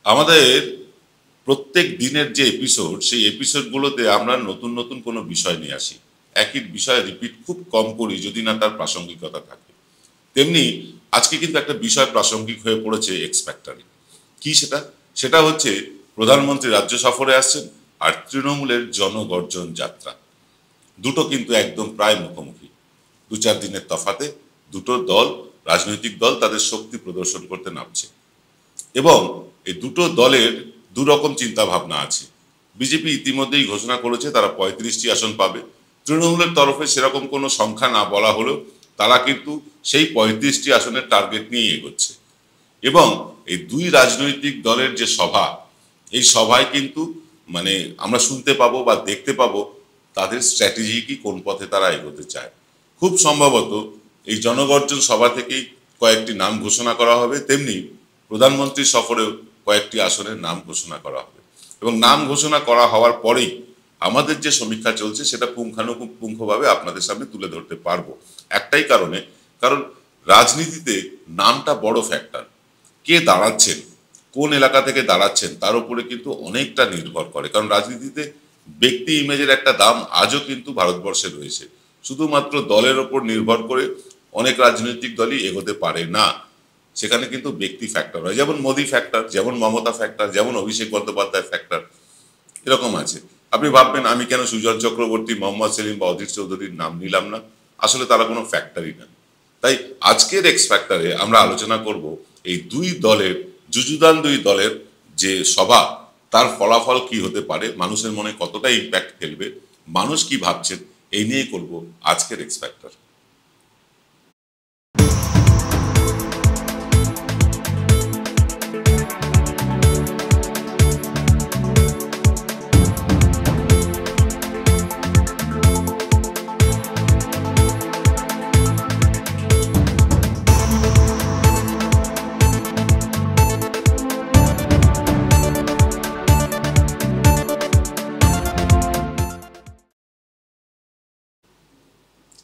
আমাদের প্রত্যেক দিনের যে এপিসোড, সেই এপিসোডগুলোতে আমরা নতুন নতুন কোনো বিষয় নিয়ে আসি। একই বিষয় রিপিট খুব কম করি যদি না তার প্রাসঙ্গিকতা থাকে। তেমনি আজকে কিন্তু একটা বিষয় প্রাসঙ্গিক হয়ে পড়েছে এক্স ফ্যাক্টরে। কি সেটা? সেটা হচ্ছে প্রধানমন্ত্রী রাজ্য সফরে আসছেন আর তৃণমূলের জনগর্জন যাত্রা। দুটো কিন্তু একদম প্রায় মুখোমুখি। ২-৪ দিনের তফাতে দুটো দল, রাজনৈতিক দল তাদের শক্তি প্রদর্শন করতে নামছে। এবং এই দুটো দলের দুরকম চিন্তা ভাবনা আছে। বিজেপি ইতিমধ্যেই ঘোষণা করেছে তারা ৩৫টি আসন পাবে। তৃণমূলের তরফে সেরকম কোনো সংখ্যা না বলা হলেও তারা কিন্তু সেই ৩৫টি আসনের টার্গেট নিয়ে এগোচ্ছে। এবং এই দুই রাজনৈতিক দলের যে সভা, এই সভায় কিন্তু মানে আমরা শুনতে পাবো বা দেখতে পাবো তাদের স্ট্র্যাটেজি কি, কোন পথে তারা এগোতে চায়। খুব সম্ভবত এই জনগর্জন সভা থেকেই কয়েকটি নাম ঘোষণা করা হবে, তেমনি প্রধানমন্ত্রী সফরেও কয়েকটি আসনের নাম ঘোষণা করা হবে। এবং নাম ঘোষণা করা হওয়ার পরেই আমাদের যে সমীক্ষা চলছে সেটা পুঙ্খানুপুঙ্খভাবে আপনাদের সামনে তুলে ধরতে পারবো। একটাই কারণে, কারণ রাজনীতিতে নামটা বড় ফ্যাক্টর। কে দাঁড়াচ্ছেন, কোন এলাকা থেকে দাঁড়াচ্ছেন, তার উপরে কিন্তু অনেকটা নির্ভর করে। কারণ রাজনীতিতে ব্যক্তি ইমেজের একটা দাম আজও কিন্তু ভারতবর্ষে রয়েছে। শুধুমাত্র দলের ওপর নির্ভর করে অনেক রাজনৈতিক দলই এগোতে পারে না। সেখানে কিন্তু ব্যক্তি ফ্যাক্টর হয়, যেমন মোদি ফ্যাক্টর, যেমন মমতা ফ্যাক্টর, যেমন অভিষেক বন্দ্যোপাধ্যায় ফ্যাক্টর, এরকম আছে। আপনি ভাববেন আমি কেন সুজন চক্রবর্তী, মোহাম্মদ সেলিম বা অধীর চৌধুরীর নাম নিলাম না? আসলে তারা কোনো ফ্যাক্টরই না। তাই আজকের এক্স ফ্যাক্টরে আমরা আলোচনা করব এই দুই দলের, যুযুদান দুই দলের যে সভা, তার ফলাফল কি হতে পারে, মানুষের মনে কতটা ইম্প্যাক্ট ফেলবে, মানুষ কি ভাবছেন, এই নিয়ে করব আজকের এক্স ফ্যাক্টর।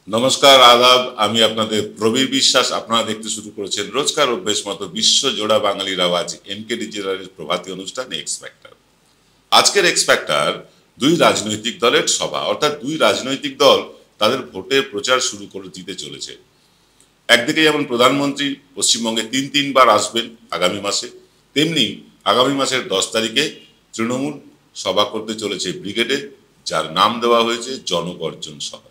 নমস্কার, আদাব। আমি আপনাদের প্রবীর বিশ্বাস। আপনারা দেখতে শুরু করেছেন রোজকার অভ্যেস মতো বিশ্বজোড়া বাঙালির আওয়াজ এনকে ডিজিটালের প্রভাতী অনুষ্ঠান এক্স ফ্যাক্টর। আজকের এক্স ফ্যাক্টর দুই রাজনৈতিক দলের সভা, অর্থাৎ দুই রাজনৈতিক দল তাদের ভোটের প্রচার শুরু করে দিতে চলেছে। একদিকে যেমন প্রধানমন্ত্রী পশ্চিমবঙ্গে তিনবার আসবেন আগামী মাসে, তেমনি আগামী মাসের 10 তারিখে তৃণমূল সভা করতে চলেছে ব্রিগেডে, যার নাম দেওয়া হয়েছে জনগর্জন সভা।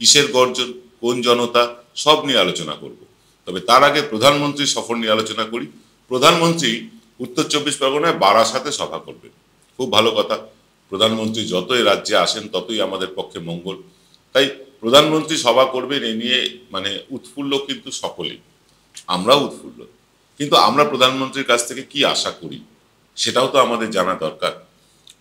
কিসের গর্জন, কোন জনতা, সব নিয়ে আলোচনা করব। তবে তার আগে প্রধানমন্ত্রী সফর নিয়ে আলোচনা করি। প্রধানমন্ত্রী উত্তর 24 পরগনায় বারাসাতে সভা করবেন। খুব ভালো কথা। প্রধানমন্ত্রী যতই রাজ্যে আসেন ততই আমাদের পক্ষে মঙ্গল। তাই প্রধানমন্ত্রী সভা করবেন এ নিয়ে মানে উৎফুল্ল কিন্তু সকলেই, আমরাও উৎফুল্ল। কিন্তু আমরা প্রধানমন্ত্রীর কাছ থেকে কি আশা করি সেটাও তো আমাদের জানা দরকার।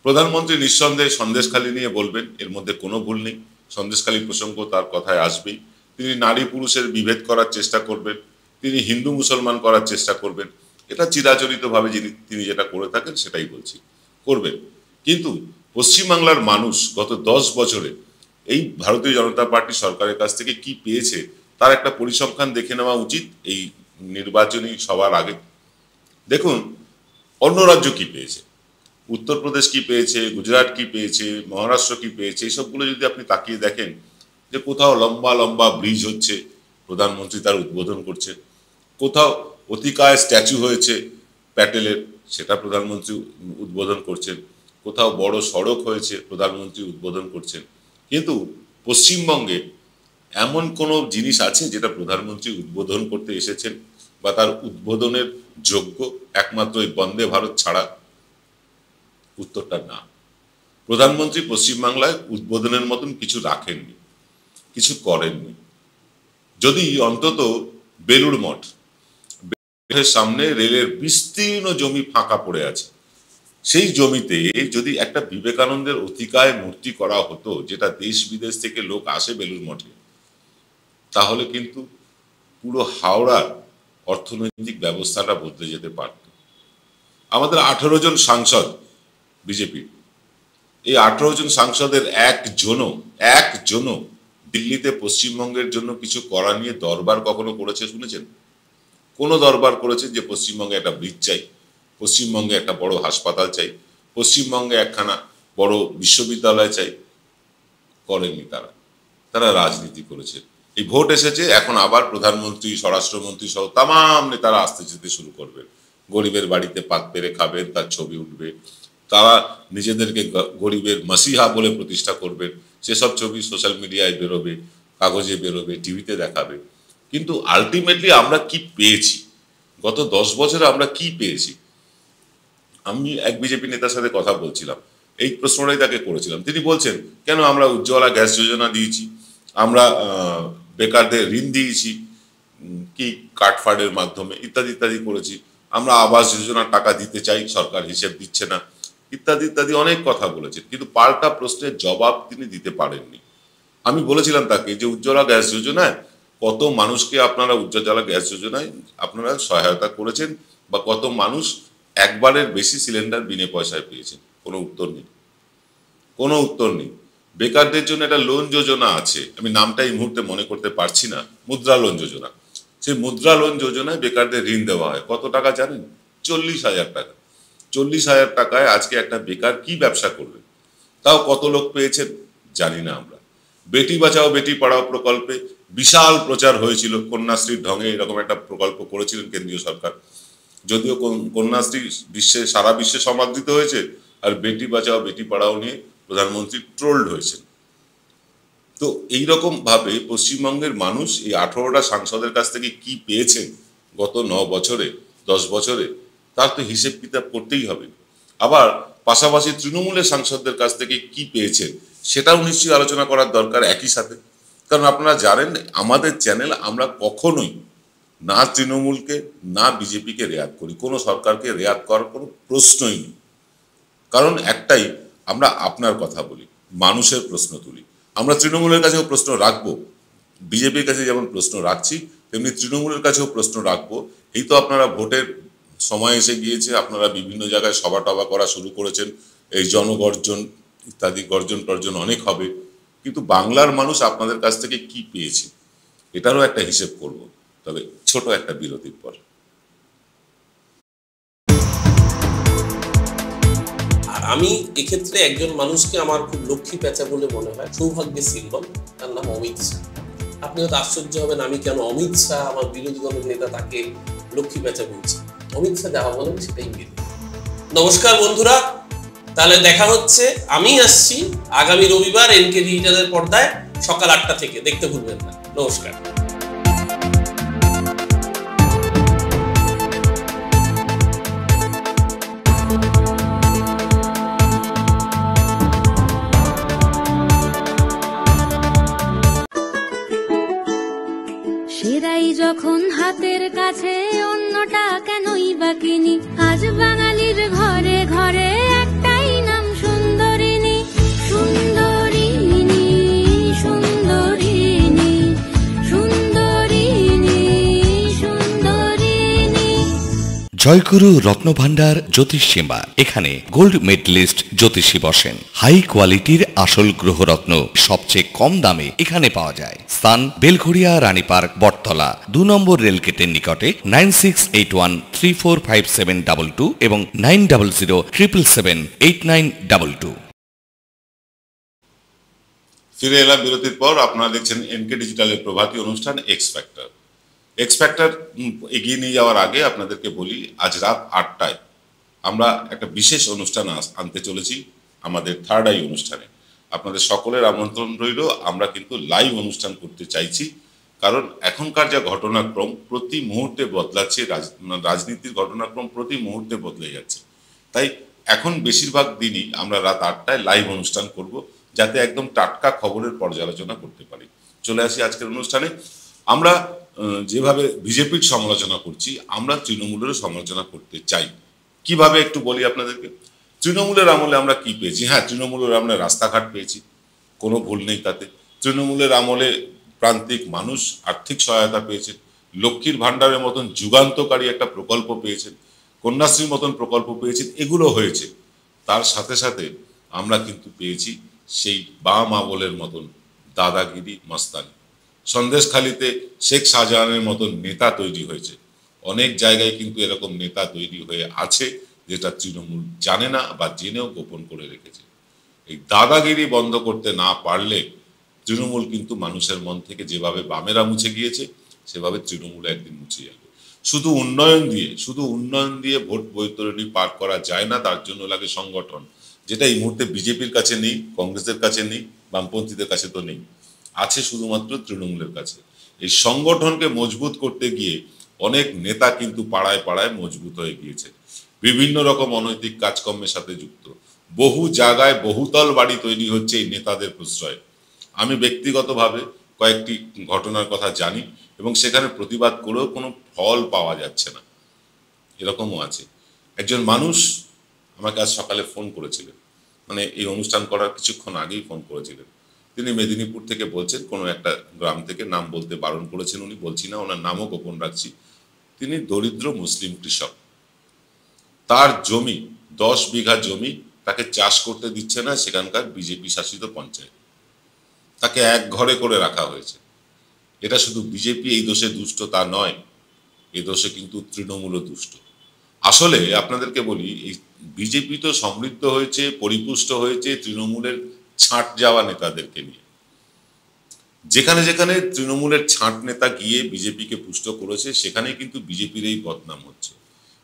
প্রধানমন্ত্রী নিঃসন্দেহে সন্দেশখালী নিয়ে বলবেন, এর মধ্যে কোনো ভুল নেই। সন্দেশখালী প্রসঙ্গ তার কথায় আসবেই। তিনি নারী পুরুষের বিভেদ করার চেষ্টা করবেন, তিনি হিন্দু মুসলমান করার চেষ্টা করবেন। এটা চিরাচরিতভাবে তিনি যেটা করে থাকেন সেটাই বলছি, করবেন। কিন্তু পশ্চিমবাংলার মানুষ গত 10 বছরে এই ভারতীয় জনতা পার্টি সরকারের কাছ থেকে কি পেয়েছে তার একটা পরিসংখ্যান দেখে নেওয়া উচিত এই নির্বাচনী সভার আগে। দেখুন, অন্য রাজ্য কি পেয়েছে, উত্তরপ্রদেশ কি পেয়েছে, গুজরাট কি পেয়েছে, মহারাষ্ট্র কি পেয়েছে, এইসবগুলো যদি আপনি তাকিয়ে দেখেন যে কোথাও লম্বা লম্বা ব্রিজ হচ্ছে, প্রধানমন্ত্রী তার উদ্বোধন করছেন। কোথাও অতিকায় স্ট্যাচু হয়েছে প্যাটেলের, সেটা প্রধানমন্ত্রী উদ্বোধন করছেন। কোথাও বড় সড়ক হয়েছে, প্রধানমন্ত্রী উদ্বোধন করছেন। কিন্তু পশ্চিমবঙ্গে এমন কোনো জিনিস আছে যেটা প্রধানমন্ত্রী উদ্বোধন করতে এসেছেন বা তার উদ্বোধনের যোগ্য একমাত্র ওই বন্দে ভারত ছাড়া? উত্তরটা না। প্রধানমন্ত্রী পশ্চিমবাংলায় উদ্বোধনের মতন কিছু রাখেননি, কিছু করেননি। যদি অন্তত বেলুড় মঠের সামনে রেলের বিস্তীর্ণ জমি ফাঁকা পড়ে আছে, সেই জমিতে যদি একটা বিবেকানন্দের অতিকায় মূর্তি করা হতো, যেটা দেশ বিদেশ থেকে লোক আসে বেলুড় মঠে, তাহলে কিন্তু পুরো হাওড়ার অর্থনৈতিক ব্যবস্থাটা বদলে যেতে পারত। আমাদের 18 জন সাংসদ বিজেপি, এই 18 জন সাংসদের একজনও দিল্লিতে পশ্চিমবঙ্গের জন্য কিছু করা নিয়ে দরবার কখনো করেছে শুনেছেন? কোনো দরবার করেছে যে পশ্চিমবঙ্গে একটা ব্রিজ চাই, পশ্চিমবঙ্গে একটা বড় হাসপাতাল চাই, পশ্চিমবঙ্গে একখানা বড় বিশ্ববিদ্যালয় চাই। করেননি তারা, তারা রাজনীতি করেছে। এই ভোট এসেছে, এখন আবার প্রধানমন্ত্রী, স্বরাষ্ট্রমন্ত্রী সহ তামাম নেতারা আসতে যেতে শুরু করবেন। গরিবের বাড়িতে পাত পেরে খাবেন, তার ছবি উঠবে, তারা নিজেদেরকে গরিবের মাসিহা বলে প্রতিষ্ঠা করবেন। সেসব ছবি সোশ্যাল মিডিয়ায় বেরোবে, কাগজে বেরোবে, টিভিতে দেখাবে। কিন্তু আলটিমেটলি আমরা কি পেয়েছি? গত 10 বছরে আমরা কি পেয়েছি? আমি এক বিজেপি নেতার সাথে কথা বলছিলাম, এই প্রশ্নটাই তাকে করেছিলাম। তিনি বলছেন, কেন আমরা উজ্জ্বলা গ্যাস যোজনা দিয়েছি, আমরা বেকারদের ঋণ দিয়েছি কি কার্ডফার্ডের মাধ্যমে, ইত্যাদি ইত্যাদি করেছি। আমরা আবাস যোজনার টাকা দিতে চাই, সরকার হিসেব দিচ্ছে না, ইত্যাদি ইত্যাদি অনেক কথা বলেছেন। কিন্তু পাল্টা প্রশ্নের জবাব তিনি দিতে পারেননি। আমি বলেছিলাম তাকে যে উজ্জ্বলা গ্যাস যোজনায় কত মানুষকে আপনারা উজ্জ্বলা গ্যাস যোজনায় আপনারা সহায়তা করেছেন, বা কত মানুষ একবারের বেশি সিলিন্ডার বিনে পয়সায় পেয়েছেন? কোনো উত্তর নেই, কোনো উত্তর নেই। বেকারদের জন্য একটা লোন যোজনা আছে, আমি নামটা এই মুহূর্তে মনে করতে পারছি না, মুদ্রা লোন যোজনা। সেই মুদ্রা লোন যোজনায় বেকারদের ঋণ দেওয়া হয়। কত টাকা জানেন? 40,000 টাকা। 40,000 টাকায় আজকে একটা বেকার কি ব্যবসা করবে? তাও কত লোক পেয়েছেন জানি না আমরা। বেটি বাঁচাও বেটি পড়াও প্রকল্পে বিশাল প্রচার হয়েছিল, কন্যাশ্রীর ঢঙে এরকম একটা প্রকল্প করেছিলেন কেন্দ্রীয় সরকার। যদিও কন্যাশ্রী সারা বিশ্বে সমাদৃত হয়েছে, আর বেটি বাঁচাও বেটি পড়াও নিয়ে প্রধানমন্ত্রী ট্রোলড হয়েছেন। তো এইরকম ভাবে পশ্চিমবঙ্গের মানুষ এই 18টা সাংসদের কাছ থেকে কি পেয়েছেন গত 9 বছরে, 10 বছরে, তার তো হিসেব কিতাব করতেই হবে। আবার পাশাপাশি তৃণমূলের সাংসদদের কাছ থেকে কি পেয়েছেন সেটাও নিশ্চয়ই আলোচনা করার দরকার একই সাথে। কারণ আপনারা জানেন আমাদের চ্যানেল, আমরা কখনোই না তৃণমূলকে না বিজেপিকে রেয়াত করি, কোনো সরকারকে রেয়াত করার কোনো প্রশ্নই নেই। কারণ একটাই, আমরা আপনার কথা বলি, মানুষের প্রশ্ন তুলি। আমরা তৃণমূলের কাছেও প্রশ্ন রাখবো, বিজেপির কাছে যেমন প্রশ্ন রাখছি তেমনি তৃণমূলের কাছেও প্রশ্ন রাখবো। এই তো আপনারা ভোটের সময় এসে গিয়েছে, আপনারা বিভিন্ন জায়গায় সভা টভা করা শুরু করেছেন, এই জনগর্জন ইত্যাদি গর্জন টর্জন অনেক হবে। কিন্তু বাংলার মানুষ আপনাদের কাছ থেকে কি পেয়েছে এটারও একটা হিসেব করব, তবে ছোট একটা বিরতির পর। আমি এক্ষেত্রে একজন মানুষকে আমার খুব লক্ষ্মী পেঁচা বলে মনে হয়, সৌভাগ্যের সিম্বল, তার নাম অমিত শাহ। আপনি হয়তো আশ্চর্য হবেন আমি কেন অমিত শাহ, আমার বিরোধী দলের নেতা, তাকে লক্ষ্মী পেঁচা বলছি। অমিত শাহ যাওয়া বলেন সেটাই বিরোধী। নমস্কার বন্ধুরা, তাহলে দেখা হচ্ছে, আমি আসছি আগামী রবিবার এনকে ডিজিটালের পর্দায় সকাল 8টা থেকে, দেখতে ভুলবেন না। নমস্কার। সেরাই যখন হাতের কাছে, অন্যটা কেনই বা কিনি। আজ বাঙালির ঘরে ঘরে একটাই নাম, সুন্দরিনী। সুন্দরিনী সুন্দরিনী সুন্দরিনী সুন্দরিনী। জয়গুরু রত্নভান্ডার জ্যোতিষ সীমা, এখানে গোল্ড মেডেলিস্ট জ্যোতিষী বসেন। হাই কোয়ালিটির আসল গ্রহরত্ন সবচেয়ে কম দামে এখানে পাওয়া যায়। স্থান বেলঘড়িয়া রানী পার্ক, বটতলা, 2 নম্বর রেলগেটের নিকটে। 9681345722 এবং 9007778922। ফিরে এলাম বিরতির পর। আপনারা দেখছেন এনকে ডিজিটালের প্রভাতী অনুষ্ঠান এক্স ফ্যাক্টর। এক্স ফ্যাক্টর এগিয়ে নিয়ে যাওয়ার আগে আপনাদেরকে বলি, আজ রাত 8টায় আমরা একটা বিশেষ অনুষ্ঠান আনতে চলেছি, আমাদের থার্ড আই অনুষ্ঠানে। আপনাদের সকলের আমন্ত্রণ রইল। আমরা কিন্তু লাইভ অনুষ্ঠান করতে চাইছি, কারণ এখনকার যা ঘটনাক্রম প্রতি মুহূর্তে বদলাচ্ছে, রাজনীতির ঘটনাক্রম প্রতি মুহূর্তে বদলে যাচ্ছে। তাই এখন বেশিরভাগ দিনই আমরা রাত 8টায় লাইভ অনুষ্ঠান করব, যাতে একদম টাটকা খবরের পর্যালোচনা করতে পারি। চলে আসি আজকের অনুষ্ঠানে। আমরা যেভাবে বিজেপির সমালোচনা করছি, আমরা তৃণমূলেরও সমালোচনা করতে চাই। কিভাবে একটু বলি আপনাদেরকে। তৃণমূলের আমলে আমরা কি পেয়েছি? হ্যাঁ, তৃণমূলের আমলে রাস্তাঘাট পেয়েছি, কোনো ভুল নেই তাতে। তৃণমূলের আমলে প্রান্তিক মানুষ আর্থিক সহায়তা পেয়েছেন, লক্ষ্মীর ভাণ্ডারের মতন যুগান্তকারী একটা প্রকল্প পেয়েছেন, কন্যাশ্রীর মতন প্রকল্প পেয়েছেন, এগুলো হয়েছে। তার সাথে সাথে আমরা কিন্তু পেয়েছি সেই বাম আমলের মতন দাদাগিরি মস্তানি। সন্দেশখালিতে শেখ শাহজাহানের মতন নেতা তৈরি হয়েছে, অনেক জায়গায় কিন্তু এরকম নেতা তৈরি হয়ে আছে, যেটা তৃণমূল জানে না বা জেনেও গোপন করে রেখেছে। এই দাদাগিরি বন্ধ করতে না পারলে তৃণমূল কিন্তু মানুষের মন থেকে যেভাবে বামেরা মুছে গিয়েছে সেভাবে তৃণমূল একদিন মুছে যাবে। শুধু উন্নয়ন দিয়ে ভোট বৈতরণী পার করা যায় না, তার জন্য লাগে সংগঠন, যেটা এই মুহূর্তে বিজেপির কাছে নেই, কংগ্রেসের কাছে নেই, বামপন্থীদের কাছে তো নেই, আছে শুধুমাত্র তৃণমূলের কাছে। এই সংগঠনকে মজবুত করতে গিয়ে অনেক নেতা কিন্তু পাড়ায় পাড়ায় মজবুত হয়ে গিয়েছে, বিভিন্ন রকম অনৈতিক কাজকর্মের সাথে যুক্ত। বহু জায়গায় বহুতল বাড়ি তৈরি হচ্ছে এই নেতাদের প্রশ্রয়ে। আমি ব্যক্তিগতভাবে কয়েকটি ঘটনার কথা জানি এবং সেখানে প্রতিবাদ করেও কোনো ফল পাওয়া যাচ্ছে না, এরকমও আছে। একজন মানুষ আমাকে আজ সকালে ফোন করেছিলেন, মানে এই অনুষ্ঠান করার কিছুক্ষণ আগেই ফোন করেছিলেন। তিনি মেদিনীপুর থেকে বলছেন, কোনো একটা গ্রাম থেকে, নাম বলতে বারণ করেছেন উনি, বলছি না, ওনার নামও গোপন রাখছি। তিনি দরিদ্র মুসলিম কৃষক, তার জমি 10 বিঘা জমি তাকে চাষ করতে দিচ্ছে না সেখানকার বিজেপি শাসিত পঞ্চায়েত, তাকে এক ঘরে করে রাখা হয়েছে। এটা শুধু বিজেপি এই দোষে দুষ্ট তা নয়, এই দোষে কিন্তু তৃণমূলও দুষ্ট। আসলে আপনাদেরকে বলি, এই বিজেপি তো সমৃদ্ধ হয়েছে, পরিপুষ্ট হয়েছে তৃণমূলের ছাঁট যাওয়া নেতাদেরকে নিয়ে। যেখানে যেখানে তৃণমূলের ছাঁট নেতা গিয়ে বিজেপিকে পুষ্ট করেছে সেখানে কিন্তু বিজেপির এই বদনাম হচ্ছে।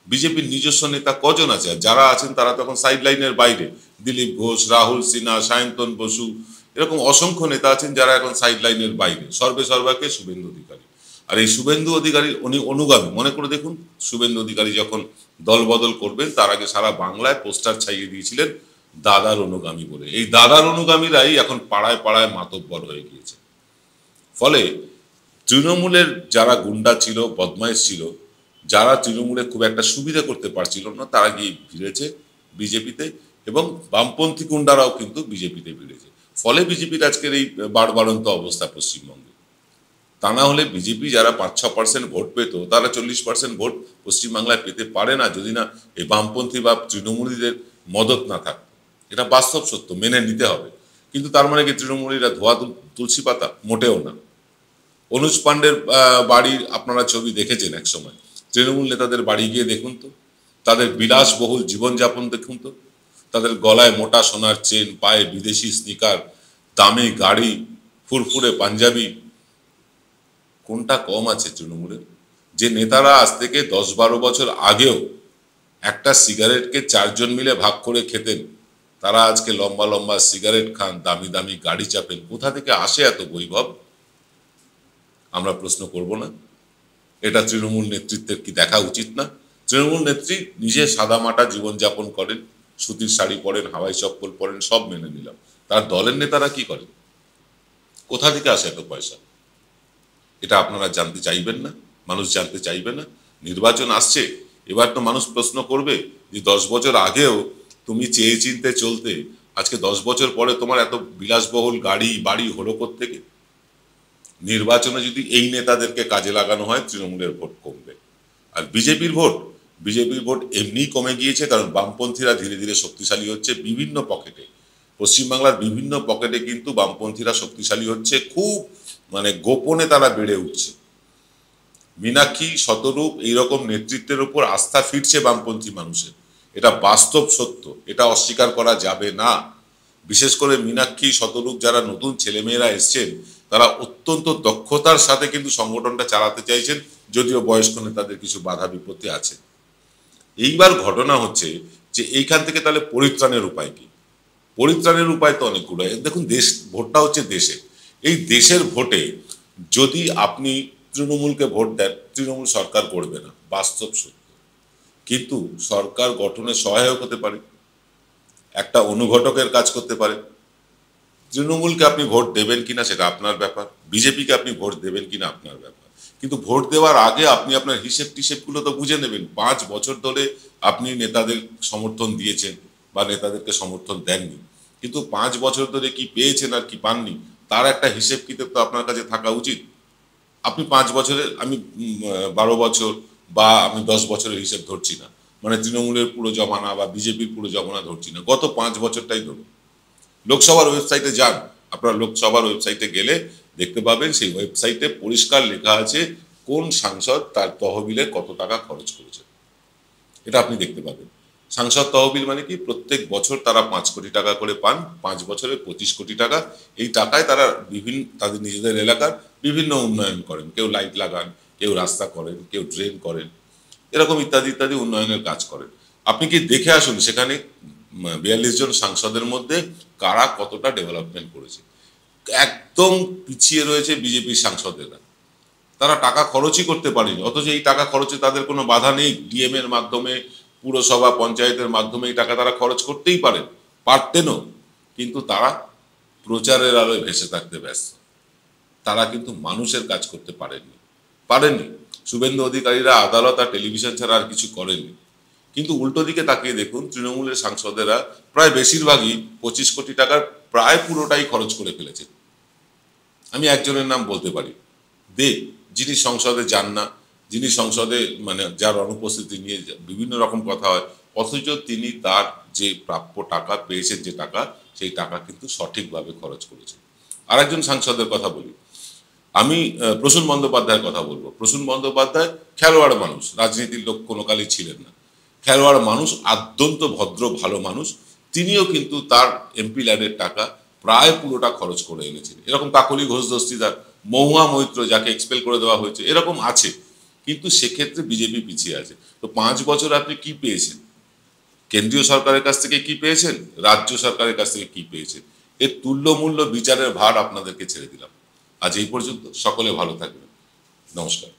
বিজেপির নিজস্ব নেতা কজন আছে? যারা আছেন তারা তখন সাইড লাইনের বাইরে। দিলীপ ঘোষ, রাহুল সিনহা, সায়ন্তন বসু, এরকম অসংখ্য নেতা আছেন যারা এখন সাইড লাইনের বাইরে। সর্বেসর্বাকে শুভেন্দু অধিকারী। আর এই শুভেন্দু অধিকারী উনি অনুগামী। মনে করে দেখুন, শুভেন্দু অধিকারী যখন দল বদল করবেন তার আগে সারা বাংলায় পোস্টার ছাইয়ে দিয়েছিলেন দাদার অনুগামী বলে। এই দাদার অনুগামীরাই এখন পাড়ায় পাড়ায় মাতব্বর হয়ে গিয়েছে। ফলে তৃণমূলের যারা গুন্ডা ছিল, বদমাইশ ছিল, যারা তৃণমূলে খুব একটা সুবিধা করতে পারছিল না, তারা গিয়ে ভিড়েছে বিজেপিতে, এবং বামপন্থী গুন্ডারাও কিন্তু বিজেপিতে ভিড়েছে। ফলে বিজেপির আজকের এই বাড়বাড়ন্ত অবস্থা পশ্চিমবঙ্গে। তা না হলে বিজেপি যারা 5-6% ভোট পেত, তারা 40% ভোট পশ্চিমবাংলায় পেতে পারে না যদি না এই বামপন্থী বা তৃণমূলীদের মদত না থাকতো। এটা বাস্তব সত্য, মেনে নিতে হবে। কিন্তু তার মানে কি তৃণমূলীরা ধোয়া তুলসী পাতা? মোটেও না। অনুজ পাণ্ডের বাড়ির আপনারা ছবি দেখেছেন এক সময়, তৃণমূল নেতাদের বাড়ি গিয়ে দেখুন তো, তাদের বিলাসবহুল জীবনযাপন দেখুন তো, তাদের গলায় মোটা সোনার চেন, পায়ে বিদেশি স্নিকার, দামি গাড়ি, ফুরফুরে পাঞ্জাবি। কোনটা কম আছে তৃণমূলের? যে নেতারা আজ থেকে 10-12 বছর আগেও একটা সিগারেটকে 4 জন মিলে ভাগ করে খেতেন, তারা আজকে লম্বা লম্বা সিগারেট খান, দামি দামি গাড়ি চাপেন। কোথা থেকে আসে এত বৈভব? আমরা প্রশ্ন করব না? এটা তৃণমূল নেতৃত্বের কি দেখা উচিত না? তৃণমূল নেত্রী নিজে সাদামাটা জীবনযাপন করেন, সুতির শাড়ি পরেন, হাওয়াই চপ্পল পরেন, সব মেনে নিলাম। তার দলের নেতারা কি করেন? কোথা থেকে আসে এত পয়সা? এটা আপনারা জানতে চাইবেন না? মানুষ জানতে চাইবে না? নির্বাচন আসছে, এবার তো মানুষ প্রশ্ন করবে যে 10 বছর আগেও তুমি চেয়ে চিনতে চলতে, আজকে 10 বছর পরে তোমার এত বিলাসবহুল গাড়ি বাড়ি হলো কোত্থেকে? নির্বাচনে যদি এই নেতাদেরকে কাজে লাগানো হয়, তৃণমূলের ভোট কমবে। আর বিজেপির ভোট এমনিই কমে গিয়েছে, কারণ বামপন্থীরা ধীরে ধীরে শক্তিশালী হচ্ছে বিভিন্ন পকেটে। পশ্চিমবাংলার বিভিন্ন পকেটে কিন্তু বামপন্থীরা শক্তিশালী হচ্ছে, খুব মানে গোপনে তারা বেড়ে উঠছে। মীনাক্ষী, শতরূপ, এইরকম নেতৃত্বের উপর আস্থা ফিরছে বামপন্থী মানুষের। এটা বাস্তব সত্য, এটা অস্বীকার করা যাবে না। বিশেষ করে মীনাক্ষী, শতরূপ, যারা নতুন ছেলেমেয়েরা এসছেন, তারা অত্যন্ত দক্ষতার সাথে কিন্তু সংগঠনটা চালাতে চাইছেন, যদিও বয়স্ক নেতাদের কিছু বাধা বিপত্তি আছে। এইবার ঘটনা হচ্ছে যে এইখান থেকে তাহলে পরিত্রাণের উপায় কি? পরিত্রাণের উপায় তো অনেকগুলো। দেখুন, ভোটটা হচ্ছে দেশে। এই দেশের ভোটে যদি আপনি তৃণমূলকে ভোট দেন, তৃণমূল সরকার করবে না, বাস্তব সত্য। কিন্তু সরকার গঠনে সহায়ক হতে পারে, একটা অনুঘটকের কাজ করতে পারে। তৃণমূলকে আপনি ভোট দেবেন কিনা সেটা আপনার ব্যাপার, বিজেপিকে আপনি ভোট দেবেন কিনা আপনার ব্যাপার। কিন্তু ভোট দেওয়ার আগে আপনি আপনার হিসেব টিসেবগুলো তো বুঝে নেবেন। 5 বছর ধরে আপনি নেতাদের সমর্থন দিয়েছেন বা নেতাদেরকে সমর্থন দেননি, কিন্তু 5 বছর ধরে কি পেয়েছেন আর কি পাননি তার একটা হিসেব কিতাব তো আপনার কাছে থাকা উচিত। আপনি 5 বছরের, আমি 12 বছর বা আমি 10 বছরের হিসেব ধরছি না, মানে তৃণমূলের পুরো জমানা বা বিজেপির পুরো জমানা ধরছি না, গত 5 বছরটাই ধরুন। লোকসভার ওয়েবসাইটে যান, আপনারা লোকসভার ওয়েবসাইটে গেলে দেখতে পাবেন সেই ওয়েবসাইটে পরিষ্কার লেখা আছে কোন সাংসদ তার তহবিলে কত টাকা খরচ করেছে, এটা আপনি দেখতে পাবেন। সাংসদ তহবিল মানে কি, প্রত্যেক বছর তারা 5 কোটি টাকা করে পান, 5 বছরে 25 কোটি টাকা। এই টাকায় তারা তাদের নিজেদের এলাকার বিভিন্ন উন্নয়ন করেন, কেউ লাইট লাগান, কেউ রাস্তা করেন, কেউ ড্রেন করেন, এরকম ইত্যাদি ইত্যাদি উন্নয়নের কাজ করেন। আপনি কি দেখে আসুন সেখানে 42 জন সাংসদের মধ্যে কারা কতটা ডেভেলপমেন্ট করেছে। একদম পিছিয়ে রয়েছে বিজেপির সাংসদেরা, তারা টাকা খরচই করতে পারেনি, অথচ এই টাকা খরচে তাদের কোনো বাধা নেই। ডিএম এর মাধ্যমে, পুরসভা পঞ্চায়েতের মাধ্যমে এই টাকা তারা খরচ করতেই পারতেনও, কিন্তু তারা প্রচারের আলোয় ভেসে থাকতে ব্যস্ত। তারা কিন্তু মানুষের কাজ করতে পারেননি। শুভেন্দু অধিকারীরা আদালত আর টেলিভিশন ছাড়া আর কিছু করেননি। কিন্তু উল্টো দিকে তাকিয়ে দেখুন, তৃণমূলের সাংসদেরা প্রায় বেশিরভাগই 25 কোটি টাকার প্রায় পুরোটাই খরচ করে ফেলেছেন। আমি একজনের নাম বলতে পারি, যিনি সংসদে যান না, যিনি সংসদে মানে যার অনুপস্থিতি নিয়ে বিভিন্ন রকম কথা হয়, অথচ তিনি তার যে প্রাপ্য টাকা পেয়েছেন, যে টাকা, সেই টাকা কিন্তু সঠিকভাবে খরচ করেছেন। আর একজন সাংসদের কথা বলি, আমি প্রসূন বন্দ্যোপাধ্যায়ের কথা বলবো। প্রসূন বন্দ্যোপাধ্যায় খেলোয়াড় মানুষ, রাজনীতির লোক কোনো কালই ছিলেন না, খেলোয়াড় মানুষ, অত্যন্ত ভদ্র ভালো মানুষ। তিনিও কিন্তু তার এমপি ল্যাডের টাকা প্রায় পুরোটা খরচ করে এনেছেন। এরকম কাকলি ঘোষ দস্তিদার, মহুয়া মৈত্র যাকে এক্সপেল করে দেওয়া হয়েছে, এরকম আছে। কিন্তু সেক্ষেত্রে বিজেপি পিছিয়ে আছে। তো 5 বছর আপনি কি পেয়েছেন? কেন্দ্রীয় সরকারের কাছ থেকে কি পেয়েছেন, রাজ্য সরকারের কাছ থেকে কি পেয়েছেন, এর তুল্যমূল্য বিচারের ভার আপনাদেরকে ছেড়ে দিলাম। আজ এই পর্যন্ত, সকলে ভালো থাকবেন, নমস্কার।